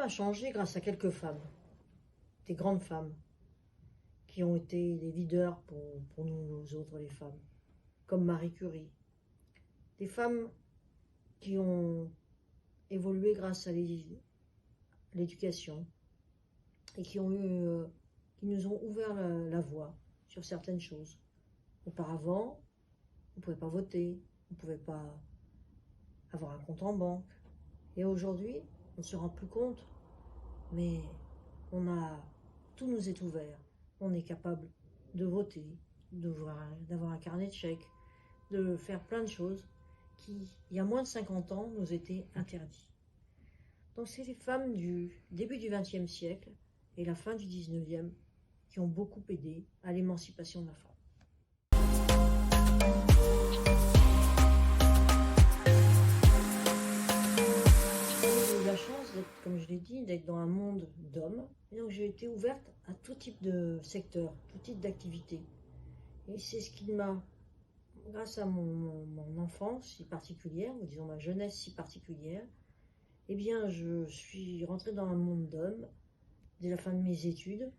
a changé grâce à quelques femmes, des grandes femmes, qui ont été des leaders pour nous autres, les femmes, comme Marie Curie. Des femmes qui ont évolué grâce à l'éducation et qui nous ont ouvert la voie sur certaines choses. Auparavant, on ne pouvait pas voter, on ne pouvait pas avoir un compte en banque. Et aujourd'hui, on ne se rend plus compte, mais tout nous est ouvert. On est capable de voter, d'avoir un carnet de chèques, de faire plein de choses qui, il y a moins de 50 ans, nous étaient interdits. Donc c'est les femmes du début du XXe siècle et la fin du XIXe qui ont beaucoup aidé à l'émancipation de la femme. J'ai eu la chance, comme je l'ai dit, d'être dans un monde d'hommes. Et donc j'ai été ouverte à tout type de secteur, tout type d'activité. Et c'est ce qui m'a, grâce à mon enfance si particulière, ou disons ma jeunesse si particulière, eh bien je suis rentrée dans un monde d'hommes dès la fin de mes études,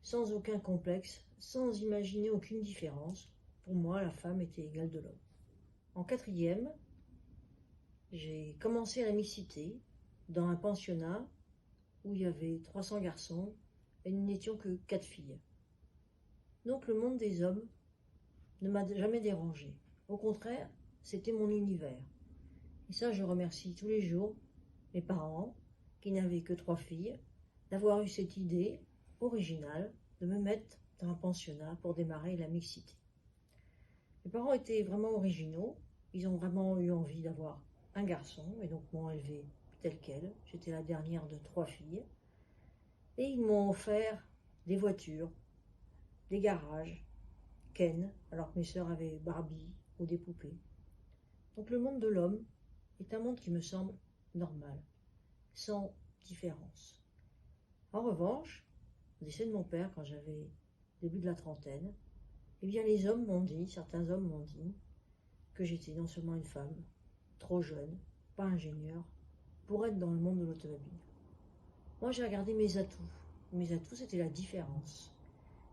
sans aucun complexe, sans imaginer aucune différence. Pour moi, la femme était égale de l'homme. En quatrième, j'ai commencé la mixité dans un pensionnat où il y avait 300 garçons et nous n'étions que 4 filles. Donc le monde des hommes ne m'a jamais dérangée. Au contraire, c'était mon univers. Et ça, je remercie tous les jours mes parents, qui n'avaient que 3 filles, d'avoir eu cette idée originale de me mettre dans un pensionnat pour démarrer la mixité. Mes parents étaient vraiment originaux, ils ont vraiment eu envie d'avoir un garçon, et donc m'ont élevée telle quelle. J'étais la dernière de 3 filles. Et ils m'ont offert des voitures, des garages, Ken, alors que mes sœurs avaient Barbie ou des poupées. Donc le monde de l'homme est un monde qui me semble normal, sans différence. En revanche, au décès de mon père, quand j'avais début de la trentaine, eh bien les hommes m'ont dit, certains hommes m'ont dit, que j'étais non seulement une femme, trop jeune, pas ingénieure, pour être dans le monde de l'automobile. Moi, j'ai regardé mes atouts. Mes atouts, c'était la différence.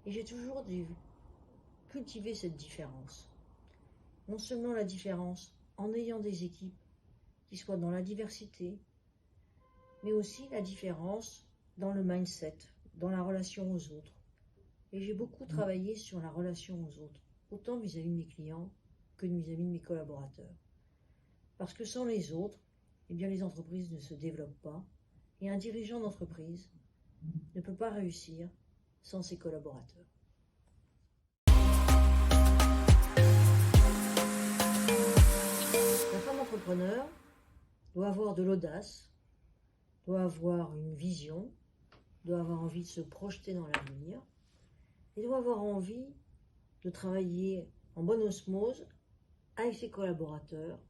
Et j'ai toujours dû cultiver cette différence. Non seulement la différence en ayant des équipes qui soient dans la diversité, mais aussi la différence dans le mindset, dans la relation aux autres. Et j'ai beaucoup travaillé sur la relation aux autres, autant vis-à-vis de mes clients que vis-à-vis de mes collaborateurs. Parce que sans les autres, eh bien les entreprises ne se développent pas, et un dirigeant d'entreprise ne peut pas réussir sans ses collaborateurs. La femme entrepreneur doit avoir de l'audace, doit avoir une vision, doit avoir envie de se projeter dans l'avenir, et doit avoir envie de travailler en bonne osmose avec ses collaborateurs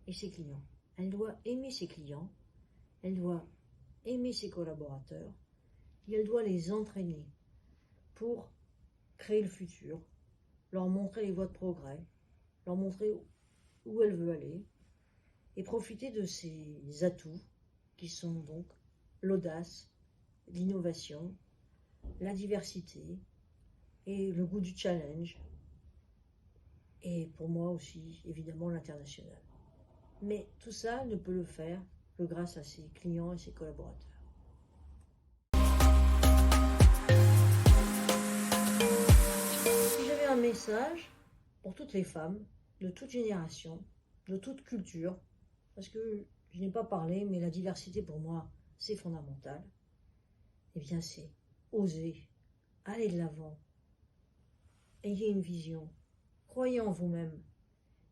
et ses clients. Elle doit aimer ses clients, elle doit aimer ses collaborateurs, et elle doit les entraîner pour créer le futur, leur montrer les voies de progrès, leur montrer où elle veut aller, et profiter de ses atouts, qui sont donc l'audace, l'innovation, la diversité, et le goût du challenge, et pour moi aussi, évidemment, l'international. Mais tout ça ne peut le faire que grâce à ses clients et ses collaborateurs. Si j'avais un message pour toutes les femmes, de toute génération, de toute culture, parce que je n'ai pas parlé, mais la diversité pour moi, c'est fondamental, eh bien c'est oser, aller de l'avant, ayez une vision, croyez en vous-même.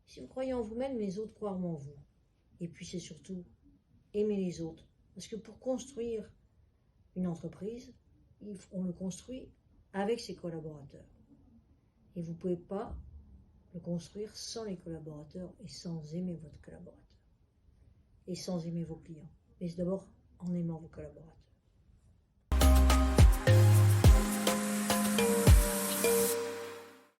Si vous croyez en vous-même, les autres croiront en vous. Et puis c'est surtout aimer les autres. Parce que pour construire une entreprise, on le construit avec ses collaborateurs. Et vous ne pouvez pas le construire sans les collaborateurs et sans aimer votre collaborateur. Et sans aimer vos clients. Mais d'abord en aimant vos collaborateurs.